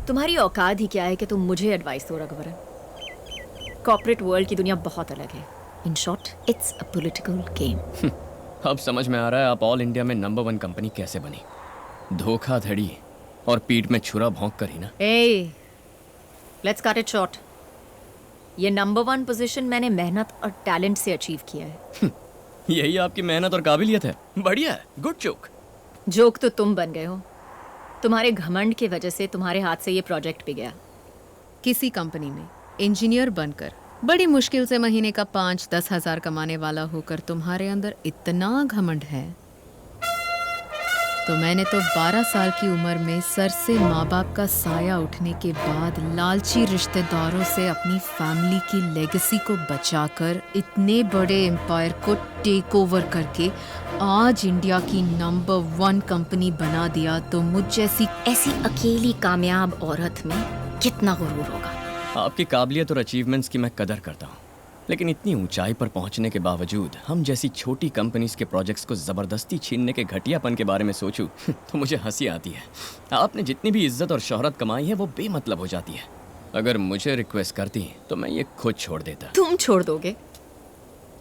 तुम्हारी औकात ही क्या है कि तुम मुझे एडवाइस दो रघुवरन? कॉर्पोरेट वर्ल्ड की दुनिया बहुत अलग है। In short, it's a political game. अब समझ में आ रहा है आप ऑल इंडिया में नंबर 1 कंपनी कैसे बनी। धोखाधड़ी और पीठ में छुरा भोंक कर ही ना। ए, लेट्स कट इट शॉर्ट। ये नंबर 1 पोजीशन मैंने मेहनत और टैलेंट से अचीव किया है। यही आपकी मेहनत और काबिलियत है। बढ़िया है, गुड जोक। जोक तो तुम बन गए हो। तुम्हारे घमंड की वजह से तुम्हारे हाथ से ये प्रोजेक्ट भी गया। किसी कंपनी में इंजीनियर बनकर बड़ी मुश्किल से महीने का 5-10 हज़ार कमाने वाला होकर तुम्हारे अंदर इतना घमंड है, तो मैंने तो 12 साल की उम्र में सर से माँ बाप का साया उठने के बाद लालची रिश्तेदारों से अपनी फैमिली की लेगेसी को बचाकर इतने बड़े एम्पायर को टेक ओवर करके आज इंडिया की नंबर 1 कंपनी बना दिया। तो मुझ जैसी ऐसी अकेली कामयाब औरत में कितना गुरूर होगा। आपकी काबिलियत और अचीवमेंट्स की मैं कदर करता हूँ, लेकिन इतनी ऊंचाई पर पहुंचने के बावजूद हम जैसी छोटी कंपनीज के प्रोजेक्ट्स को ज़बरदस्ती छीनने के घटियापन के बारे में सोचूं तो मुझे हंसी आती है। आपने जितनी भी इज्जत और शोहरत कमाई है वो बेमतलब हो जाती है। अगर मुझे रिक्वेस्ट करती तो मैं ये खुद छोड़ देता। तुम छोड़ दोगे?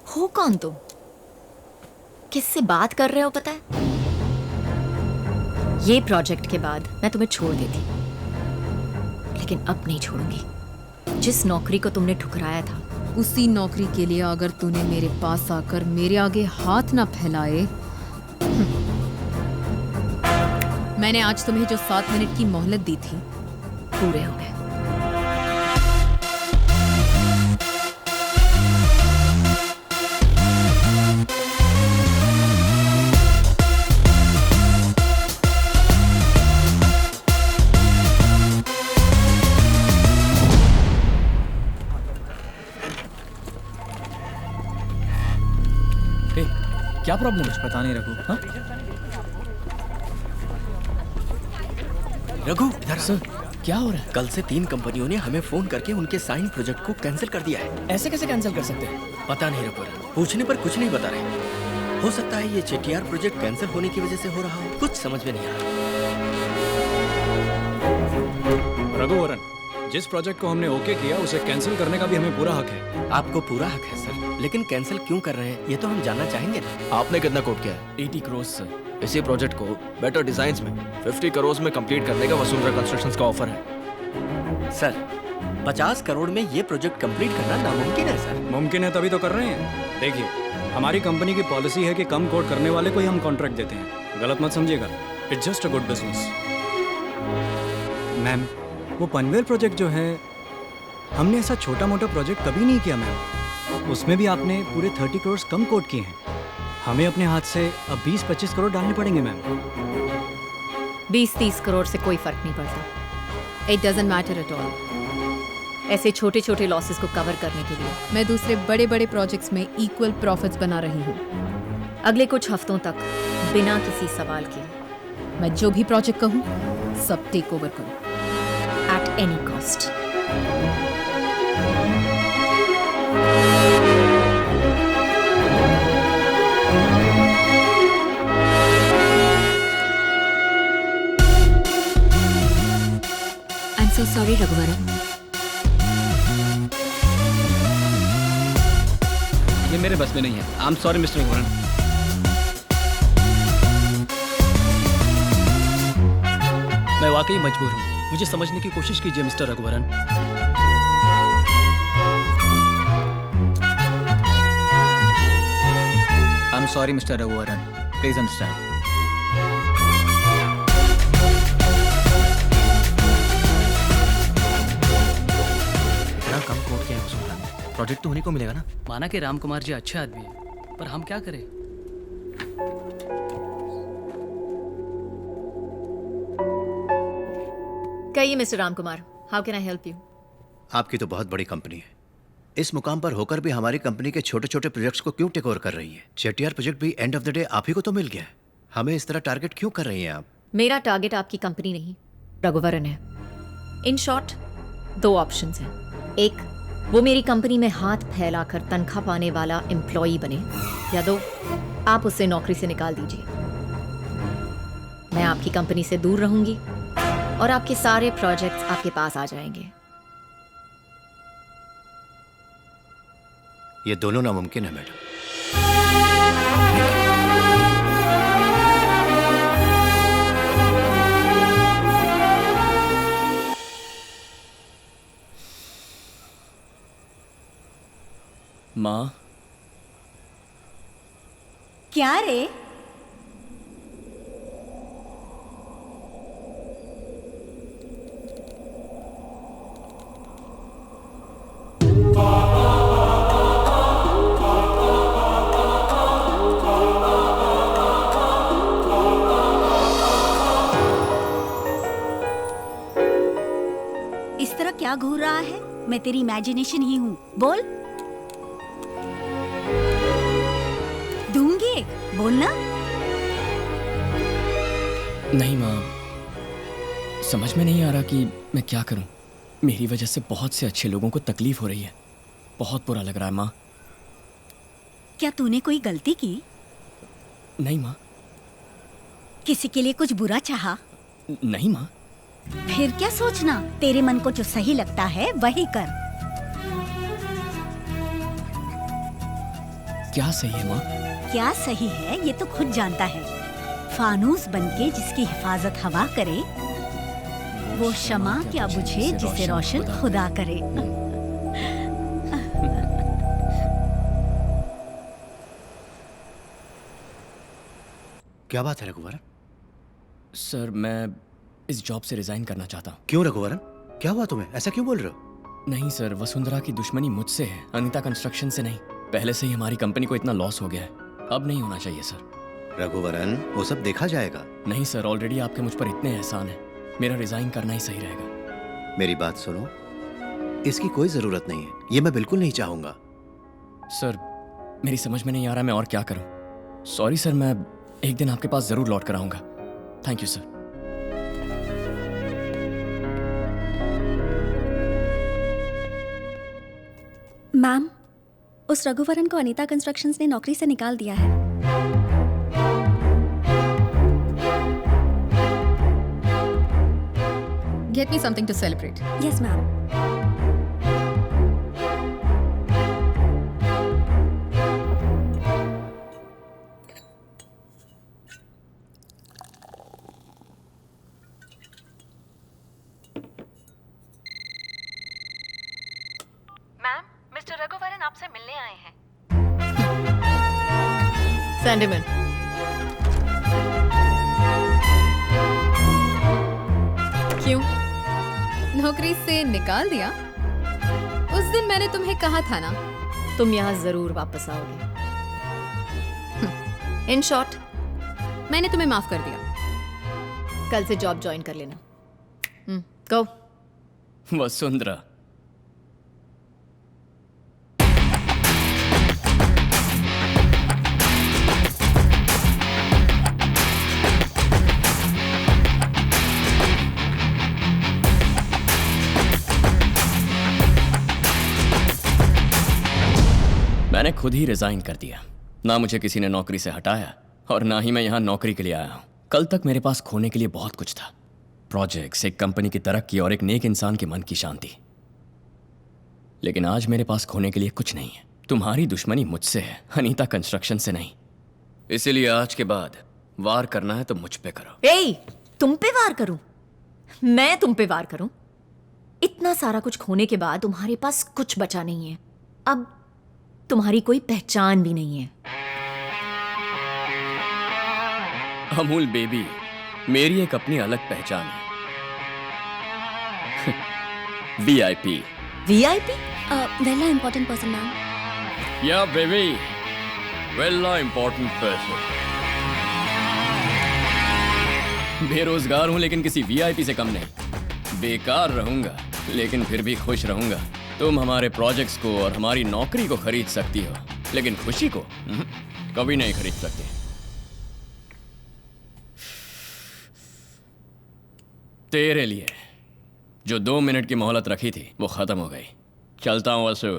हो कौन तुम? किससे बात कर रहे हो पता है? ये प्रोजेक्ट के बाद मैं तुम्हें छोड़ देती, लेकिन अब नहीं छोड़ूंगी। जिस नौकरी को तुमने ठुकराया था, उसी नौकरी के लिए अगर तूने मेरे पास आकर मेरे आगे हाथ ना फैलाए। मैंने आज तुम्हें जो 7 मिनट की मोहलत दी थी, पूरे हो गए। क्या प्रॉब्लम है? पता नहीं रघु। हाँ? रघु इधर सर, क्या हो रहा है? कल से 3 कंपनियों ने हमें फोन करके उनके साइन प्रोजेक्ट को कैंसिल कर दिया है। ऐसे कैसे कैंसिल कर सकते हैं? पता नहीं रघु, पूछने पर कुछ नहीं बता रहे। हो सकता है ये चेटीआर प्रोजेक्ट कैंसिल होने की वजह से हो रहा हो। कुछ समझ में नहीं आ रहा। रघुवरन, जिस प्रोजेक्ट को हमने ओके किया उसे कैंसिल करने का भी हमें पूरा हक है। आपको पूरा हक है सर, लेकिन कैंसिल क्यों कर रहे हैं ये तो हम जानना चाहेंगे ना। आपने कितना कोट किया है? 80 करोड़ सर। इसी प्रोजेक्ट को बेटर डिजाइन्स में 50 करोड़ में कंप्लीट करने का वसुंधरा कंस्ट्रक्शंस का ऑफर है। सर 50 करोड़ में ये प्रोजेक्ट कंप्लीट करना नामुमकिन है सर। मुमकिन है तभी तो कर रहे हैं। देखिए, हमारी कंपनी की पॉलिसी है कि कम कोट करने वाले को ही हम कॉन्ट्रैक्ट देते हैं। गलत मत समझिएगा, it's just a good business. Ma'am, वो पनवेल प्रोजेक्ट जो है, हमने ऐसा छोटा मोटा प्रोजेक्ट कभी नहीं किया मैम। उसमें भी आपने पूरे 30 करोड़ कम कोट किए हैं। हमें अपने हाथ से अब 20-25 करोड़ डालने पड़ेंगे मैम। 20-30 करोड़ से कोई फर्क नहीं पड़ता। It doesn't matter at all. ऐसे छोटे छोटे लॉसेस को कवर करने के लिए मैं दूसरे बड़े बड़े प्रोजेक्ट्स में इक्वल प्रॉफिट्स बना रही हूँ। अगले कुछ हफ्तों तक बिना किसी सवाल के मैं जो भी प्रोजेक्ट कहूँ सब टेक ओवर करूँ, at any cost. So sorry, Raghuvaran. ये मेरे बस में नहीं है। I am sorry mister Raghuvaran. मैं वाकई मजबूर हूँ, मुझे समझने की कोशिश कीजिए mister Raghuvaran. I am sorry mister Raghuvaran, please understand. Project तो उन्हीं को मिलेगा ना। माना कि राम कुमार जी अच्छे आदमी हैं, पर हम क्या करें? कहिए mister Ram Kumar, how can I help you? आपकी तो बहुत बड़ी कंपनी है, इस मुकाम पर होकर भी हमारी कंपनी के छोटे छोटे प्रोजेक्ट्स को क्यों टेक ओवर कर रही है? चेटीआर प्रोजेक्ट भी एंड ऑफ द डे आप ही को तो मिल गया है, हमें इस तरह टारगेट क्यों कर रही हैं आप? मेरा टारगेट आपकी कंपनी नहीं, रघुवरन है। इन शॉर्ट 2 ऑप्शंस हैं। एक, वो मेरी कंपनी में हाथ फैलाकर तनख्वाह पाने वाला एम्प्लॉई बने, या 2, आप उसे नौकरी से निकाल दीजिए। मैं आपकी कंपनी से दूर रहूंगी और आपके सारे प्रोजेक्ट्स आपके पास आ जाएंगे। ये दोनों नामुमकिन है मैडम। माँ, क्या रे? इस तरह क्या घूर रहा है? मैं तेरी इमेजिनेशन ही हूँ। बोल। दूंगी एक, बोलना। नहीं माँ, समझ में नहीं आ रहा कि मैं क्या करूं। मेरी वजह से बहुत से अच्छे लोगों को तकलीफ हो रही है। बहुत बुरा लग रहा है माँ। क्या तूने कोई गलती की? नहीं माँ। किसी के लिए कुछ बुरा चाहा? नहीं माँ। फिर क्या सोचना, तेरे मन को जो सही लगता है वही कर। क्या सही है माँ? क्या सही है ये तो खुद जानता है। फानूस बनके जिसकी हिफाजत हवा करे, वो शमा क्या बुझे जिसे रोशन खुदा करे। क्या बात है रघुवरन? सर, मैं इस जॉब से रिजाइन करना चाहता हूँ। क्यों रघुवरन, क्या हुआ तुम्हें? ऐसा क्यों बोल रहे हो? नहीं सर, वसुंधरा की दुश्मनी मुझसे है, अनीता कंस्ट्रक्शन से नहीं। पहले से ही हमारी कंपनी को इतना लॉस हो गया है, अब नहीं होना चाहिए सर। रघुवरन, वो सब देखा जाएगा। नहीं सर, ऑलरेडी आपके मुझ पर इतने एहसान है। मेरा रिजाइन करना ही सही रहेगा। मेरी बात सुनो, इसकी कोई जरूरत नहीं है। ये मैं बिल्कुल नहीं चाहूंगा। सर, मेरी समझ में नहीं आ रहा मैं और क्या करूं। सॉरी सर, मैं एक दिन आपके पास जरूर लौट कर आऊंगा। Thank you sir. मैम, उस रघुवरन को अनीता कंस्ट्रक्शंस ने नौकरी से निकाल दिया है। Get me something to celebrate. Yes ma'am. Ma'am, mister Raghuvaran आपसे मिलने आए हैं। Send him in. क्यों? नौकरी से निकाल दिया? उस दिन मैंने तुम्हें कहा था ना, तुम यहाँ जरूर वापस आओगे। इन शॉर्ट, मैंने तुम्हें माफ कर दिया। कल से जॉब ज्वाइन कर लेना। गो। वसुंधरा, मैंने खुद ही रिजाइन कर दिया। ना मुझे किसी ने नौकरी से हटाया और ना ही मैं यहाँ नौकरी के लिए आया हूँ। कल तक मेरे पास खोने के लिए बहुत कुछ था। प्रोजेक्ट्स, एक कंपनी की तरक्की और एक नेक इंसान के मन की शांति। लेकिन आज मेरे पास खोने के लिए कुछ नहीं है। तुम्हारी दुश्मनी मुझसे है, अनीता कंस्ट्रक्शन से नहीं। इसीलिए आज के बाद वार करना है तो मुझ पे करो। ए, तुम पे वार करूं? मैं तुम पे वार करूं? इतना सारा कुछ खोने के बाद तुम्हारे पास कुछ बचा नहीं है। अब तुम्हारी कोई पहचान भी नहीं है। अमूल बेबी, मेरी एक अपनी अलग पहचान है। VIP। VIP? वेला इम्पोर्टेंट पर्सन मैम। या बेबी, वेला इंपॉर्टेंट पर्सन। बेरोजगार हूं लेकिन किसी VIP से कम नहीं। बेकार रहूंगा लेकिन फिर भी खुश रहूंगा। तुम हमारे प्रोजेक्ट्स को और हमारी नौकरी को खरीद सकती हो, लेकिन खुशी को कभी नहीं खरीद सकते। तेरे लिए जो 2 मिनट की मोहलत रखी थी वो खत्म हो गई। चलता हूं वसु।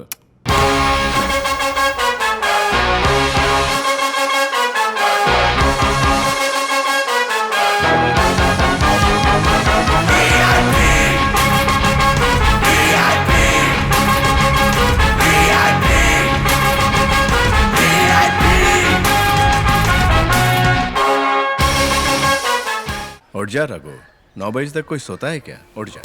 उठ जा रघु, 9 बजे तक कोई सोता है क्या? उठ जा।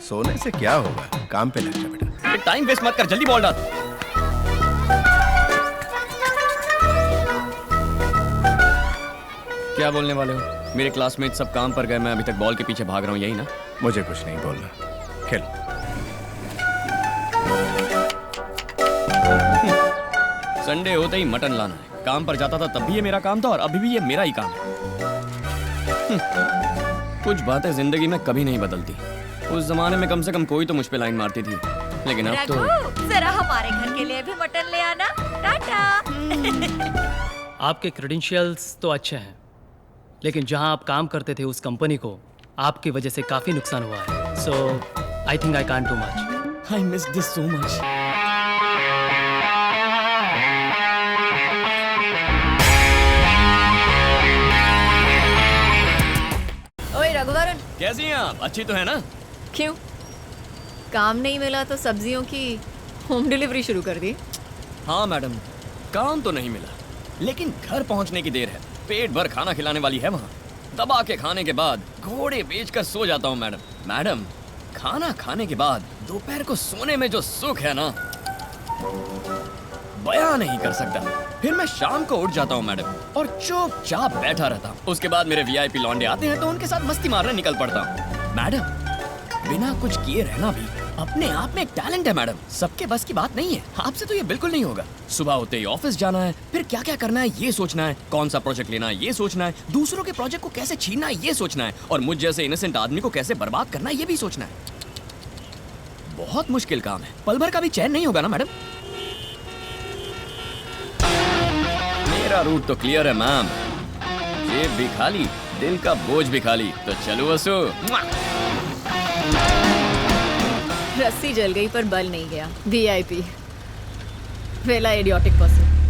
सोने से क्या होगा, काम पे लग जा बेटा। टाइम वेस्ट मत कर, जल्दी बॉल डाल। क्या बोलने वाले हो? मेरे क्लासमेट सब काम पर गए, मैं अभी तक बॉल के पीछे भाग रहा हूँ, यही ना? मुझे कुछ नहीं बोलना, खेल। संडे होते ही मटन लाना है। काम पर जाता था तब भी ये मेरा काम था और अभी भी ये मेरा ही काम है। कुछ बातें जिंदगी में कभी नहीं बदलती। उस जमाने में कम से कम कोई तो मुझ पे लाइन मारती थी, लेकिन अब तो जरा हमारे घर के लिए भी मटन ले आना। टाटा। आपके क्रेडेंशियल्स तो अच्छे हैं, लेकिन जहां आप काम करते थे उस कंपनी को आपकी वजह से काफी नुकसान हुआ है। So I think I can't do much. I miss this so much. ओए रघुवरन, कैसी हैं आप? अच्छी तो है ना? क्यों? काम नहीं मिला तो सब्जियों की होम डिलीवरी शुरू कर दी? हाँ मैडम, काम तो नहीं मिला, लेकिन घर पहुंचने की देर है। पेट भर खाना खिलाने वाली है वहाँ। दबा के खाने के बाद घोड़े बेचकर सो जाता हूँ मैडम। मैडम, खाना खाने के बाद दोपहर को सोने में जो सुख है ना, बयां नहीं कर सकता। फिर मैं शाम को उठ जाता हूँ मैडम और चुपचाप बैठा रहता हूँ। उसके बाद मेरे वीआईपी लौंडे आते हैं तो उनके साथ मस्ती मारने निकल पड़ता हूँ। मैडम, बिना कुछ किए रहना भी अपने आप में एक टैलेंट है मैडम। सबके बस की बात नहीं है। आपसे तो ये बिल्कुल नहीं होगा। सुबह होते ही ऑफिस जाना है, फिर क्या क्या करना है ये सोचना है, कौन सा प्रोजेक्ट लेना है ये सोचना है, दूसरों के प्रोजेक्ट को कैसे छीनना है ये सोचना है, और मुझ जैसे इनोसेंट आदमी को कैसे बर्बाद करना है ये भी सोचना है। बहुत मुश्किल काम है। पल भर का भी चैन नहीं होगा ना मैडम। मेरा रूट तो क्लियर है मैम। जेब भी खाली, दिल का बोझ भी खाली। तो चलो वसु। रस्सी जल गई पर बल नहीं गया। वीआईपी वेला इडियोटिक पर्सन।